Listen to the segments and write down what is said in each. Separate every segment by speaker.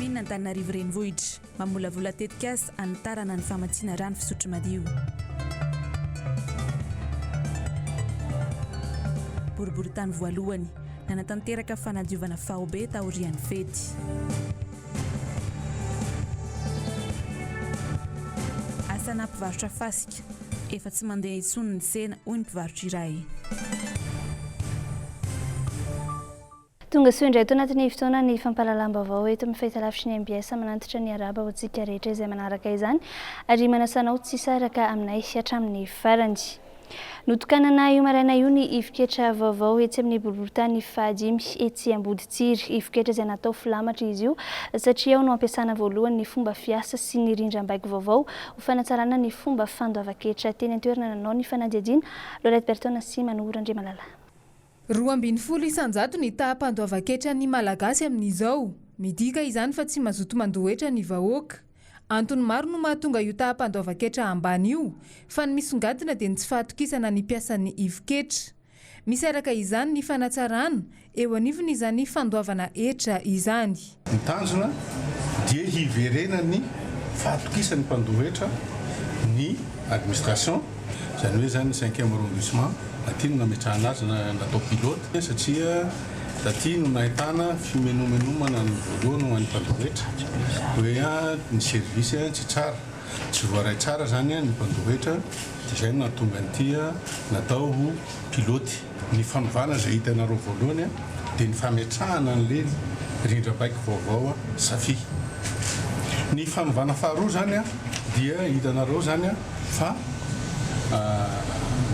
Speaker 1: commune Antananarivo renivohitra mamolavola tetikasa anitarana ny famatsiana rano fisotro madio. Boriboritany voalohany nanatanteraka fanadiovana faobe taorian'ny fety. Asana mpivarotra fasika efa tsy mandeha intsony ny sena hoy ny mpivarotra iray.
Speaker 2: Tonga soa indray tao anatin'ny fotoana ny fampahalalam-baovao eto amin'ny fahitalavitra ny MBS manantitra ny araba ho tsika rehetra izay manaraka izany ary manasanao tsy saraka aminay hatramin'ny farany. Notokanana io maraina io ny ivoketra vaovao etsy amin'ny boriboritany fahadimy etsy Amboditsiry. Ivoketra izay natao filamatra izy io satria ao no ampiasana voalohany ny fomba fiasa sy ny rindram-baiko vaovao ho fanatsarana ny fomba fandoavan-ketra teny an-toerana nanao ny fanadihadiana. Lorette Bertona sy Manora Andriamalala.
Speaker 3: 2.20 isanjato ny taham-pandoavan-ketra ny malagasy amin'izao. Midika izany fa tsy mazoto mandohetra ny vahoaka. Antony maro no mahatonga io taham-pandoavan-ketra ambany io, fa ny misongadina dia tsy fahatokisana ny piasan'ny ivoketra. Misy araka izany ny fanatsarana, eo anivony izany fandoavana hetra izany.
Speaker 4: Ny tanjona dia hiverena ny fahatokisan'ny mpandohetra ny administration, izany hoe zany 5e arrondissement. Aty no nametrahana azy natao pilote satria aty no nahitana fimenomenomana ny voalohany ho an'ny mpandohetra hoe ny service tsy tsara, tsy voaray tsara zany ny mpandohetra dia izay no nahatonga an'ity natao ho pilote. Ny fanovana izay hitanareo voalohany dia ny fametrahana an'le rindram-baiko vaovao safy. Ny fanovana faharoa zany dia hitanareo zany fa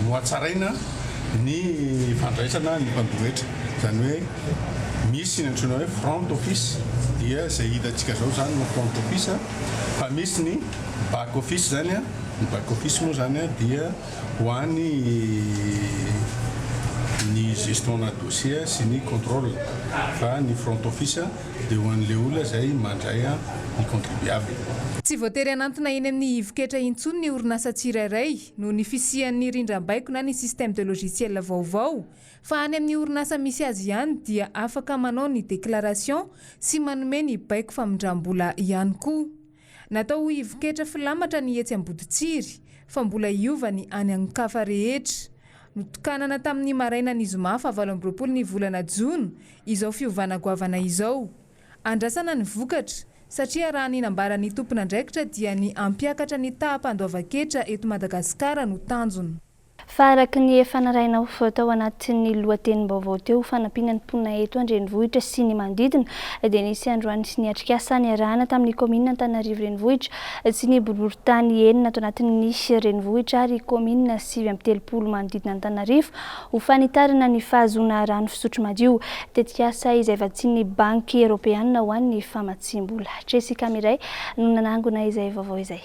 Speaker 4: nohatsaraina ny fandraisana ny mpandohetra, izany hoe misy ny antsoina hoe front office dia izay hitantsika zao zany no front office, fa misy ny back office zany ny back office moa zany dia ho an'ny ny gestion na dossier sy ny contrôle, fa ny front office dia ho an'le olona izay mandray ny contribuable.
Speaker 3: Tsy voatery anantona eny amin'ny ivoketra intsony ny orinasa tsirairay no ny fisian'ny rindram-baiko na ny système de logiciel vaovao, fa any amin'ny orinasa misy azy ihany dia afaka manao ny déclaration sy manome ny baiko famindram-bola ihany koa. Natao ho ivoketra filamatra ny etsy Amboditsiry fa mbola iova ny any Ankafa rehetra. Notokanana tamin'ny maraina ny zoma fa 27 ny volana Jona izao fiovana goavana izao. Andrasana ny vokatra satria raha ny nambaran'ny tompon'andraikitra dia ny ampiakatra ny taham-pandoavan-ketra eto Madagasikara no tanjona.
Speaker 2: Fa araka ny efa narainao tao anatin'ny lohatenim-baovao teo fanampiana ny mponina eto an-drenivohitra sy ny manodidina dia nisy androany sy ny atrikasa niarahana tamin'ny commune Antananarivo renivohitra sy ny boriboritany enina ato anatin'ny renivohitra ary commune 930 manodidina Antananarivo ho fanitarana ny fahazoana rano fisotro madio. Tetikasa izay vatsian'ny banky européenne ho an'ny famatsim-bola. Jessica Miray no nanangona izay vaovao izay.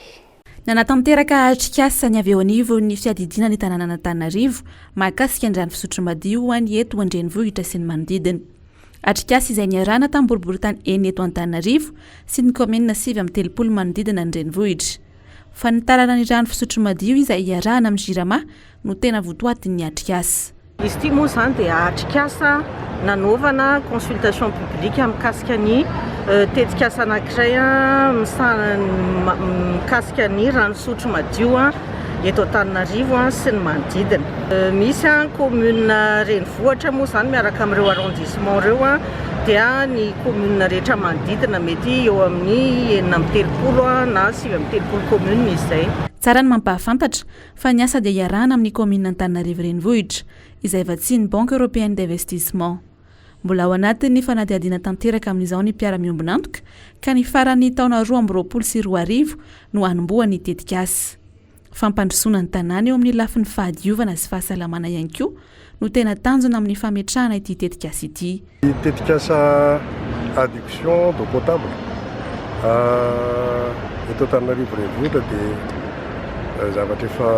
Speaker 1: Nanatanteraka atrikasa ny avy eo anivo ny fiadidina ny tanàna Antananarivo mahakasika ny rano fisotro madio ho an'ny eto an-drenivohitra sy ny manodidina. Atrikasa izay niarahana tamin'ny boriboritany enina eto Antananarivo sy ny commune 930 manodidina ny renivohitra. Fanitarana ny rano fisotro madio izay iarahana amin'ny Jirama no tena votoatiny atrikasa.
Speaker 5: Izy ity moa zany dia atrikasa nanaovana consultation publique mikasika ny tetikasa anankiray mikasika ny rano fisotro madio eto Antananarivo sy ny manodidina. Misy commune renivohitra moa zany miaraka amin'ireo arrondissement ireo dia ny commune rehetra manodidina mety eo amin'ny 930 na 930 commune misy izay.
Speaker 1: Tsara ny mampahafantatra fa ny asa dia iarahana amin'ny commune Antananarivo renivohitra izay vatsian'ny Banque Européenne d'Investissement. Mbola ao anatin'ny fanadihadiana tanteraka amin'izao ny mpiara-miombonantoka ka ny faran'ny taona 2024 no hanombohan'ny tetikasa. Fampandrosoana ny tanàna eo amin'ny lafin'ny fahadiovana sy fahasalamana ihany koa no tena tanjona amin'ny fametrahana ity tetikasa ity.
Speaker 6: Tetikasa adduction d'eau potable eto Antananarivo renivohitra dia zavatra efa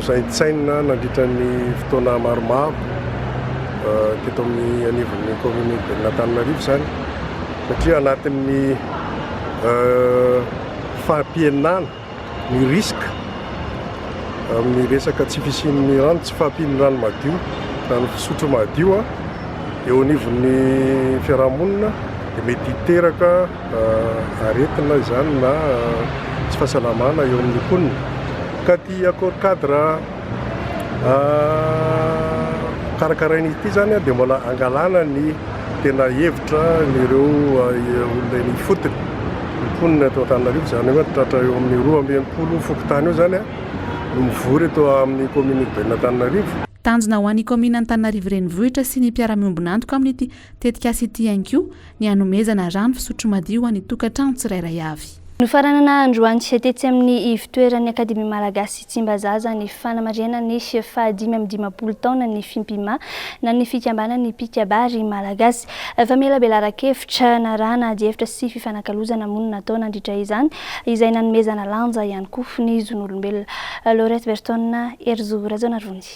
Speaker 6: saintsaina nandritra ny fotoana maromaro teto amin'ny anivon'ny commune d'Antananarivo zany satria anatin'ny fahampihenana ny risque amin'ny resaka tsy fisian'ny rano, tsy fahampian'ny rano madio, rano fisotro madio eo anivon'ny fiarahamonina dia mety hiteraka aretina izany na tsy fahasalamana eo amin'ny mponina ka ty accord cadre karakarainy ity zany dia mbola angalana ny tena hevitra nireo olona ny fotony mponina eto Antananarivo zany hoe tratra eo amin'ny 12 fokotany eo zany no mivory eto amin'ny commune urbaine Antananarivo.
Speaker 1: Tanjona ho an'ny komina Antananarivo renivohitra sy ny mpiara-miombona antoka amin'ity tetika ity ihany koa ny hanomezana rano fisotro madio ho an'ny tokantrano tsirairay avy.
Speaker 2: Nofaranana androany tetsy amin'ny ivitoeran'ny Akademia Malagasy Tsimbazaza ny fanamariana ny 520 taona ny fimpima na ny fikambanan'ny mpikabary Malagasy. Famela Belarakevitra narana adievitra sy fifanakalozana monina natao nandritra izany izay nanomezana lanja ihany koa ny zon'olombelona. Laurette Berton Erzo Razonarvony.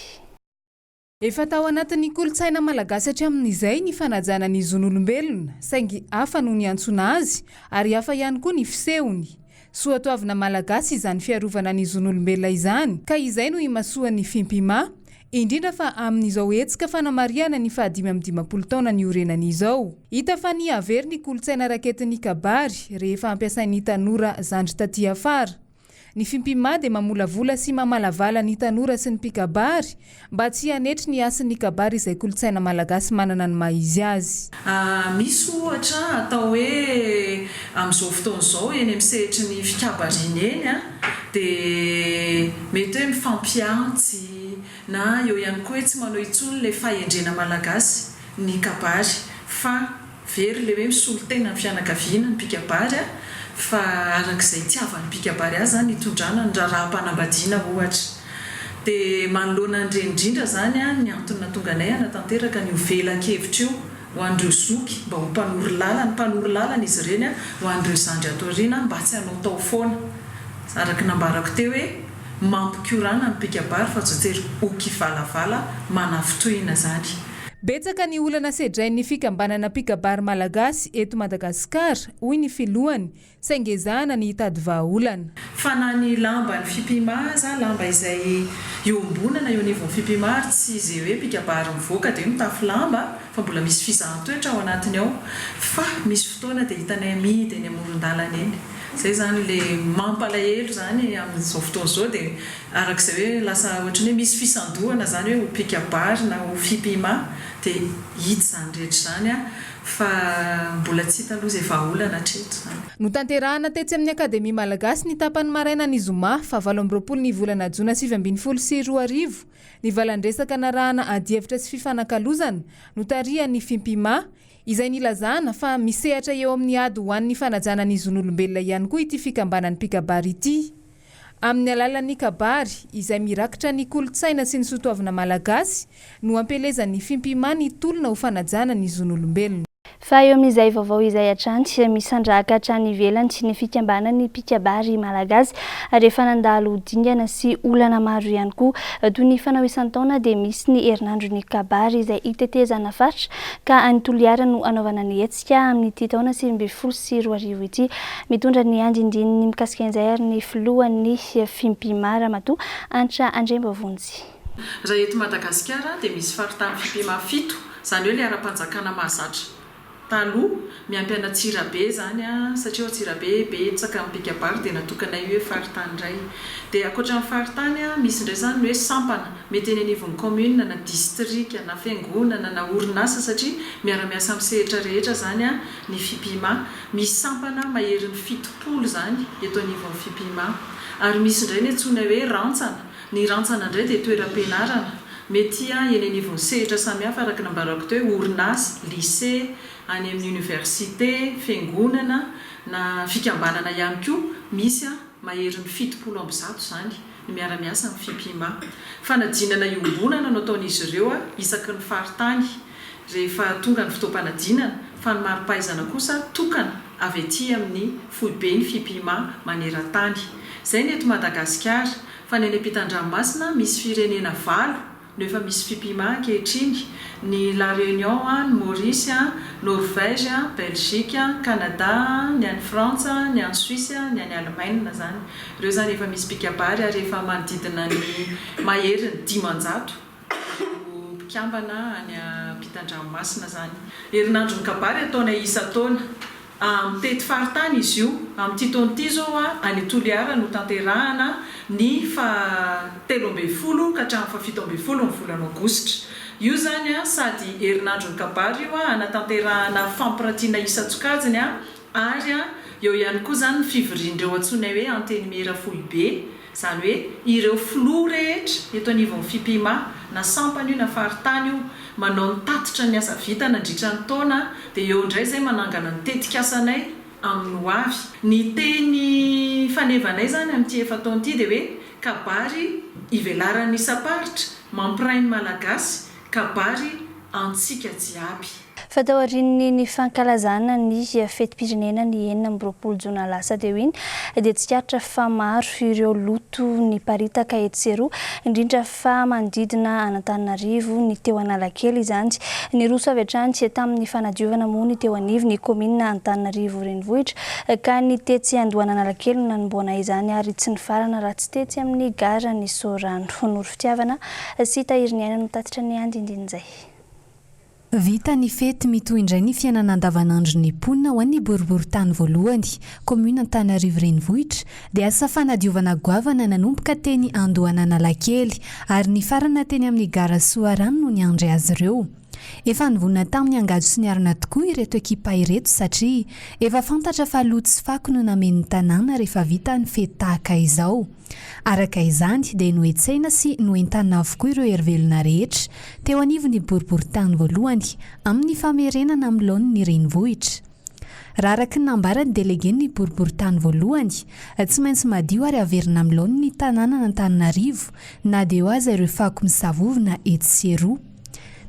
Speaker 3: Efa tao anatin'ny kolotsaina malagasy hatramin'izay ny fanajana ny zon'olombelona saingy hafa no ny antsona azy ary hafa ihany koa ny fisehony. Soatoavina malagasy izany fiarovana ny zon'olombelona izany ka izay no imasoan'ny fimpima indrindra fa amin'izao hetsika fanamariana ny 520 taona ny orenan'izao. Hita fa ny avery ny kolotsaina raketin'ny kabary rehefa ampiasain'ny tanora zandry taty afara. Ny fimpima dia mamolavola sy mamalavala ny tanora sy ny mpikabary mba tsy hanetry ny asin'ny kabary izay kolotsaina malagasy manana ny maizy azy.
Speaker 7: Misy ohatra atao hoe amin'izao fotoan'izao eny amin'ny sehatry ny fikabariny eny dia mety hoe mifampiantsy na eo ihany koa tsy manao intsony ilay fahendrena malagasy ny kabary fa very le hoe misolo tena ny fianakaviana ny mpikabary fa arak'izay tiavan'ny mpikabary azy zany hitondrana ny raharaham-panambadiana ohatra dia manoloana indrindra zany ny antony tonga anay hanatanteraka ny ovelan-kevitra io ho an'ireo zoky mba ho mpanory lalana izy ireny ho an'ireo zandry ato aoriana mba tsy hanao tao foana araky nambarako teo hoe mampikorana ny mpikabary fa tsotery okivalavala manafitohina zany.
Speaker 3: Betsaka ny olana sedrain'ny fikambanana mpikabary malagasy eto Madagasikara hoy ny filohany saingezana ny hitady vahaolana.
Speaker 7: Fa na ny lamba ny fimpima za lamba izay iombonana eo anivon'ny fimpima tsy izay hoe mpikabary mivoaka dia mitafy lamba fa mbola misy fizahan-toetra ao anatiny ao fa misy fotoana dia hitanay amidy eny amoron-dalana eny. Zay zany le mampalahelo zany amin'izao fotoan'izao dia arak'izay hoe lasa ohatrany hoe misy fisandohana zany hoe ho mpikabary na ho fimpima dia hita zany rehetra zany fa mbola tsy hita aloha izay vahaolana hatreto zany.
Speaker 3: Notanterahana tetsy amin'ny Akademia Malagasy ny tapany maraina ny zoma fa 18 ny volana Jona 2024 ny valandresaka narahana adievitra sy fifanakalozana notarihan'ny fimpima izay nilazana fa misehatra eo amin'ny ady ho an'ny fanajana ny zon'olombelona ihany koa ity fikambanan'ny mpikabary ity. Amin'ny alalan'ny kabary izay mirakitra ny kolotsaina sy ny soatoavina malagasy no ampelezan'ny fimpima ny tolona ho fanajana ny zon'olombelona.
Speaker 2: Fa eo amin'izay vaovao izay hatrany misandraka hatrany ivelany sy ny fikambanan'ny mpikabary malagasy rehefa nandalo dingana sy olana maro ihany koa toy ny fanao isan-taona dia misy ny herinandro ny kabary izay hitetezana faritra ka anytoliara no anaovana ny hetsika amin'ity taona 2024 ity mitondra ny andindininy mikasika an'izay ary ny filohan'ny fimpima Ramatoa Antra Andrembavonjy.
Speaker 7: Raha eto Madagasikara dia misy faritany fimpima 7 zany hoe le ara-panjakana mahazatra. Taloha miampy Tsirabe zany satria Tsirabe betsaka mpikabary dia natokanay hoe faritany iray. Dia ankoatran'ny faritany misy indray zany hoe sampana mety eny anivon'ny commune na distrika na fiangonana na orinasa satria miara-miasa amin'ny sehatra rehetra zany ny fimpima. Misy sampana maherin'ny 70 zany eto anivon'ny fimpima ary misy indray ny antsoina hoe rantsana. Ny rantsana indray dia toeram-pianarana mety eny anivon'ny sehatra samihafa araka nambarako teo hoe orinasa, lycée, any amin'ny université, fiangonana na fikambanana ihany koa misy maherin'ny 70 zany ny miara-miasa amin'ny fimpima. Fanadinana iombonana no ataon'izy ireo isaky ny faritany rehefa tonga ny fotoam-panadinana fa ny mari-pahaizana kosa tokana avy aty amin'ny foibe ny fimpima maneran-tany. Zay ny eto Madagasikara fa ny any ampitan-dranomasina misy firenena 8 no efa misy fimpima ankehitriny ny La Réunion, ny Maurice, Norvège, Belgique, Canada, ny any France, ny any Suisse, ny any Allemagne zany. Ireo zany efa misy mpikabary ary efa manodidina ny maherin'ny 500 makambana any ampitan-dranomasina zany. Herinandro ny kabary ataona isa taona mitety faritany izy io amin'ity taona ity zao any Toliara no tanterahana ny fa 13 ka hatramin'ny fa 17 ny volana Aogositra. Io zany sady herinandro ny kabary io anatanterahana fampirantiana isa-tsokajiny ary eo ihany koa zany fivorian'ireo antsoina hoe anteny mera foibe, zany hoe ireo filoha rehetra eto anivon'ny fipima na sampany io na faritany io manao ny tatitra ny asa vita nandritra ny taona dia eo indray zay manangana ny tetikasanay amin'ny ho avy. Ny teny fanevanay zany amin'ity efa taona ity dia hoe kabary ivelaran'ny isaparitra mampiray ny malagasy, kabary antsika jiaby.
Speaker 2: Fatao aorian'ny ny fankalazana ny fetim-pirenena ny 4 jona lasa teo iny dia tsikaritra fa maro ireo loto ny paritaka eto sy eroa, indrindra fa manodidina Antananarivo ny teo Analakely izany. Ny roso avy hatrany tamin'ny fanadiovana moa ny teo anivy ny komina Antananarivo renivohitra ka ny tetsy Andohana Analakely no nanomboana izany ary tsy ny farana raha tsy tetsy amin'ny gara ny Sorano. Noro fitiavana sy tahiry ny aina no tatitra ny andindin'izay.
Speaker 8: Vita ny fety mitohy indray ny fiainana andavanandro ny mponina ho an'ny boriboritany voalohany komuna Antananarivo renivohitra dia asa fanadiovana goavana nanomboka teny Andohana Analakely ary ny farana teny amin'ny gara Soarano no niandry azy ireo. Efa nivonina tamin'ny angady sy ny arina tokoa ireto ekipa ireto satria efa fantatra fa loto sy fako no namen'ny tanàna rehefa vita ny fety tahaka izao. Araka izany dia noetsaina sy noentanina avokoa ireo hery-velona rehetra teo anivon'ny boriboritany voalohany amin'ny famerenana amin'ny laon'ny renivohitra. Raha araky ny nambarany delegen'ny boriboritany voalohany, tsy maintsy madio ary averina amin'ny laon'ny tanàna Antananarivo na dia eo aza ireo fako misavovona eto sy eroa.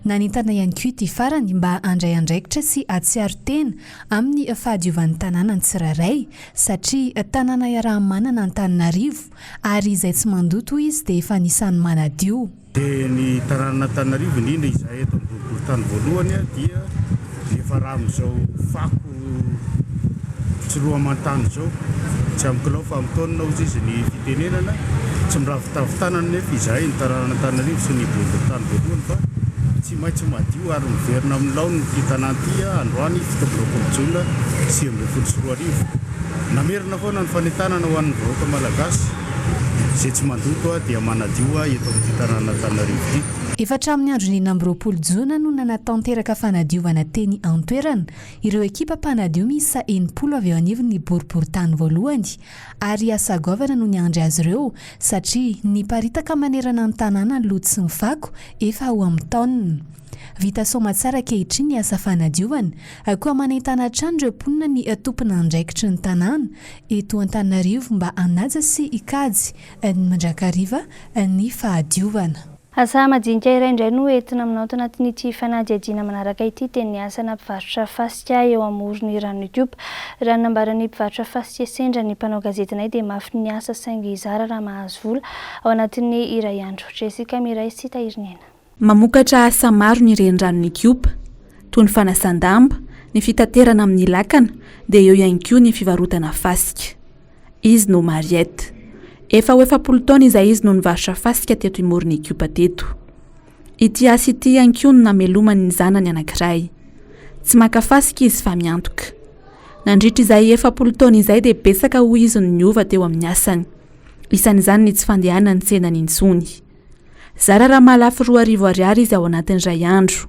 Speaker 8: Nanintana ihany koa ity farany mba handray andraikitra sy atsiaro tena amin'ny fahadiovan'ny tanàna ny tsirairay satria tanàna iaraha-manana Antananarivo ary izay tsy mandoto izy dia efa nisan'ny manadio.
Speaker 9: Dia ny tanàna Antananarivo indrindra izay eto amin'ny boriboritany voalohany dia efa raha amin'izao fako tsy roa amantany izao tsy amikilao fa amin'ny taonina ozy izy ny fitenenana tsy miravitavitanana nefa izay ny tanàna Antananarivo sy ny boriboritany voalohany fa tsy maintsy madio ary miverina amin'ny laony ny tanànty androany 7 jona 2024. Namerina foana ny fanentanana ho an'ny vahoaka malagasy izay tsy mandoto dia manadio eto amin'ny tanàna Antananarivo ity.
Speaker 8: Efatra amin'ny andro 9 jona no nanatanteraka fanadiovana teny Antoerana ireo ekipa mpanadio miisa 80 avy eo anivon'ny boriboritany voalohany ary asa govana no niandry azy ireo satria niparitaka manerana ny tanàna ny loto sy ny fako efa ho amin'ny taonina. Vita soma tsara kehitriny ny asa fanadiovana koa manentana hatrany ireo mponina ny tompona andraikitry ny tanàna eto Antananarivo mba hanaja sy hikajy ny mandrakariva ny fahadiovana.
Speaker 2: Asa madinika iray indray no entina aminao tanatin'ity fanadihadiana manaraka ity teny asana mpivarotra fasika eo amoron'ny rano Etiopa. Raha nambaran'ny mpivarotra fasika sendra ny mpanao gazetinay dia mafy ny asa saingy izara raha mahazo vola ao anatin'ny iray andro. Jessica Miray sy tahiry ny aina.
Speaker 1: Mamokatra asa maro ny renirano Etiopa toy ny fanasan-damba, ny fitaterana amin'ny lakana dia eo ihany koa ny fivarotana fasika. Izy no Mariette. Efa ho 70 taona izay izy no nivarotra fasika teto imorony Etiopa teto. Ity asa ity ihany koa no namelomany ny zanany anankiray. Tsy maka fasika izy fa miantoka. Nandritra izay 70 taona izay dia betsaka hoy izy no niova teo amin'ny asany. Isan'izany ny tsy fandehanany tsenany intsony. Zara raha malafo 2,000 ariary izy ao anatin'ny iray andro.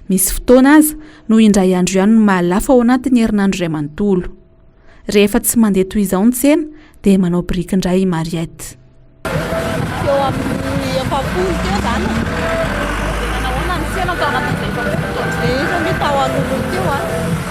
Speaker 1: Misy fotoana aza no indray andro ihany no malafo ao anatin'ny herinandro iray manontolo. Rehefa tsy mandeha toy izao ny tsena dia manao briky indray Mariette.
Speaker 10: Eo amin'ny 70 teo zany. Nahoana ny tsena tao anatin'izay 70 taona. Izy ny tao alohany teo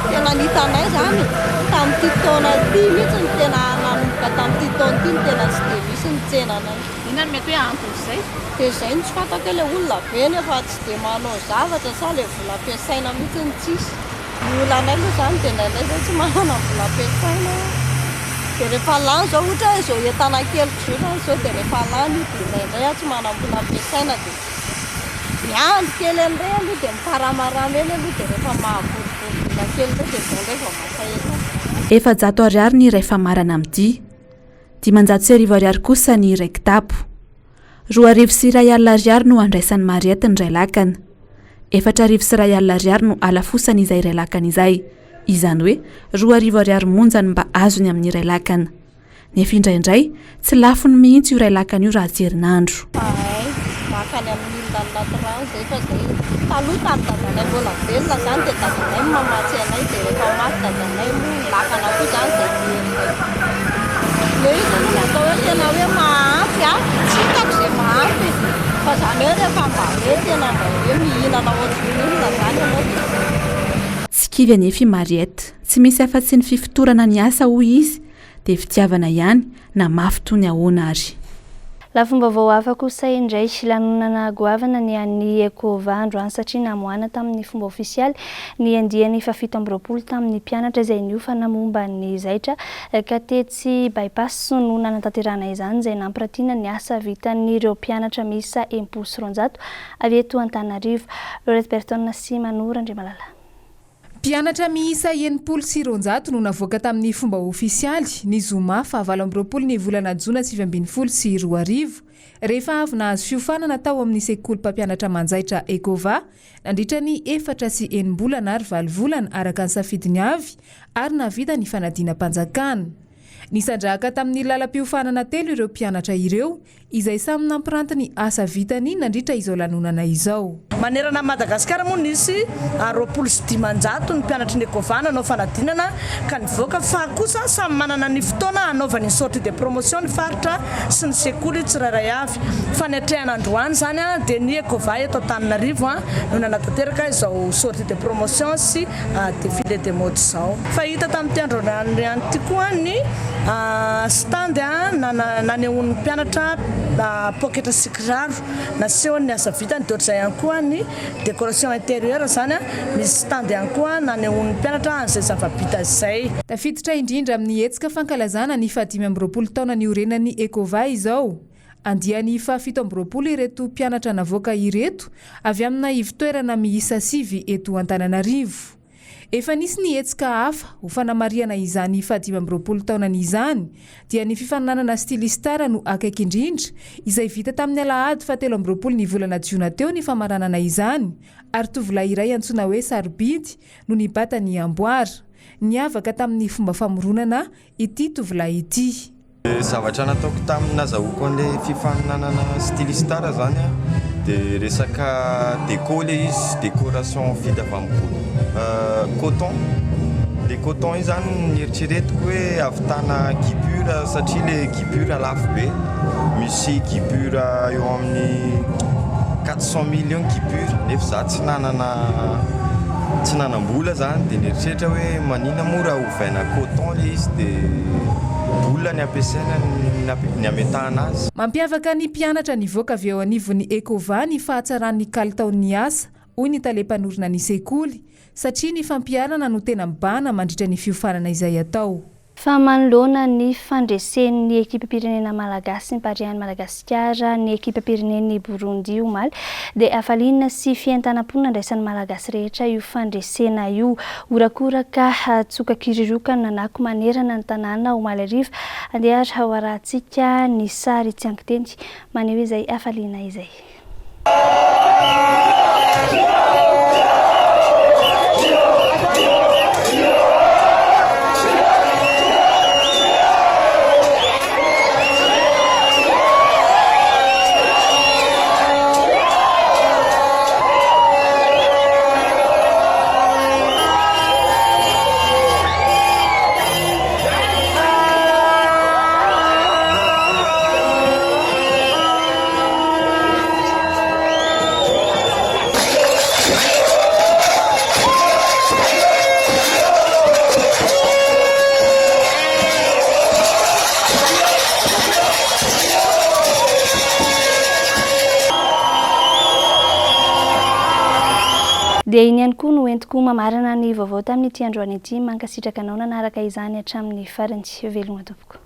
Speaker 10: tena nitanay zany tamin'ity taona ity mihitsy ny tena nanomboka tamin'ity taona ity ny tena tsy dia misy ny tsenanay.
Speaker 7: Inona no mety hoe antony izay?
Speaker 10: Dia izay no tsy fantako ilay olona be nefa tsy dia manao zavatra sa ilay vola ampiasaina mihitsy ny tsisy. Ny olanay aloha zany dia nainay zay tsy manana vola ampiasaina. Dia rehefa lany izao ohatra izao entana keliko izao zany izao dia rehefa lany dia nainay tsy manana vola ampiasaina dia miandry kely an'iray aloha dia miparamaramy eny aloha dia rehefa mahavorivory vola kely indray dia izao indray vao masahetana.
Speaker 1: 700 ariary ny iray famarana amin'ity. 500 ariary kosa ny iray kitapo. 2,1 ariary no andraisan'ny Mariette ny iray lakana. 4,000 no alafosany izay iray lakana izay, izany hoe 2,000 monjany mba azony amin'ny iray lakana. Nefa indraindray tsy lafony mihitsy io iray lakana io raha jerinandro.
Speaker 10: Makany amin'ny lalatra zay fa zay taloha dadanay mbola velona zany dia dadanay mamatsy anay dia rehefa maty dadanay lakana koa zany zay le izy no natao hoe tena hoe mahampy tsy hitako zay mahampy fa zany hoe rehefa mba hoe tena mba hoe mihinana ohatrin'olona zany ianao
Speaker 1: tsy kivy anefa i Mariette, tsy misy afa-tsy ny fifotorana ny asa hoy izy dia fitiavana ihany na mafy toy ny ahoana ary.
Speaker 2: Lafombavao hafa kosa indray lanonana goavana ny an'ny Ekova androany satria namoana tamin'ny fomba ofisialy ny andiany fa 720 tamin'ny mpianatra izay niofa namomba ny zaitra ka tetsy bypass no nanantanterahana izany izay nampiratiana ny asa vitan'ireo mpianatra miisa 100 avy eto Antananarivo. Lorette Berton sy Manora Andrimalala.
Speaker 3: Mpianatra miisa 100 no navoaka tamin'ny fomba ofisialy ny zoma fa 20 ny volana Jona 2024 rehefa avy nahazo fiofanana tao amin'ny sekoly mpampianatra manjaitra Ekova nandritra ny 4 sy 9 bolana ary 7 volana araka ny safidiny avy ary navita ny fanadina-mpanjakana. Nisandraka tamin'ny lalam-piofanana telo ireo mpianatra ireo izay samy nampiranty ny asa vitany nandritra izao lanonana izao.
Speaker 11: Manerana Madagasikara moa nisy 25 ny mpianatra ny Ekova nanao fanadinana ka nivoaka fa kosa samy manana ny fotoana anaovany ny sortie de promotion ny faritra sy ny sekoly tsirairay avy. Fanetrehana androany zany dia ny Ekova eto Antananarivo no nanatanteraka izao sortie de promotion sy défilé de mode zao. Fa hita tamin'ny androany ihany koa ny stand nanehoan'ny mpianatra poketra sy kiraro naseho ny asa vitany dia ohatr'izay ihany koa ny décoration intérieure zany misy stand ihany koa nanehoan'ny mpianatra an'izay zava-bita izay.
Speaker 3: Tafiditra indrindra amin'ny hetsika fankalazana ny 15 taona niorenan'ny Ekova izao. Andiany fa 17 ireto mpianatra navoaka ireto avy amina ivitoerana miisa 7 eto Antananarivo. Efa nisy ny hetsika hafa ho fanamariana izany 15 taonany izany dia ny fifananana stilistara no akaiky indrindra izay vita tamin'ny alahady 17 ny volana Jiona teo ny famaranana izany ary tovolahy iray antsoina hoe Sarobidy no nibata ny amboara. Niavaka tamin'ny fomba famoronana ity tovolahy ity.
Speaker 12: Zavatra nataoko tamin'ny nazahoako an'ilay fifananana stilistara zany dia resaka déco le izy décoration vita avy amin'ny coton. Le coton io zany nieritreretiko hoe avitana kipura satria le kipura lafo be. Misy kipura eo amin'ny 400 millions kipura nefa za tsy nanambola zany dia nieritreritra hoe manina mora ovaina coton le izy dia bola ny ampiasaina ny ametahana azy.
Speaker 3: Mampiavaka ny mpianatra nivoaka avy eo anivon'ny Ekova ny fahatsaran'ny kalitaon'ny asa hoy ny tale-panorona ny sekoly satria ny fampianana no tena mibahana mandritra ny fiofanana izay atao.
Speaker 2: Fa manoloana ny fandresen'ny ekipa pirenena malagasy ny parian'ny Madagasikara ny ekipa pirenen'ny Burundi omaly dia afaliana sy fientanam-ponina ndraisan'ny malagasy rehetra io fandresena io orakoraka tsoka kirirokana nanako manerana ny tanàna omaly arivo andeha ao arahantsika ny sary tsy ankiteny maneho izay afaliana izay. Dia iny ihany koa no entiko mamarana ny vaovao tamin'ity androany ity mankasitraka anao nanaraka izany hatramin'ny farany velogna tompoko.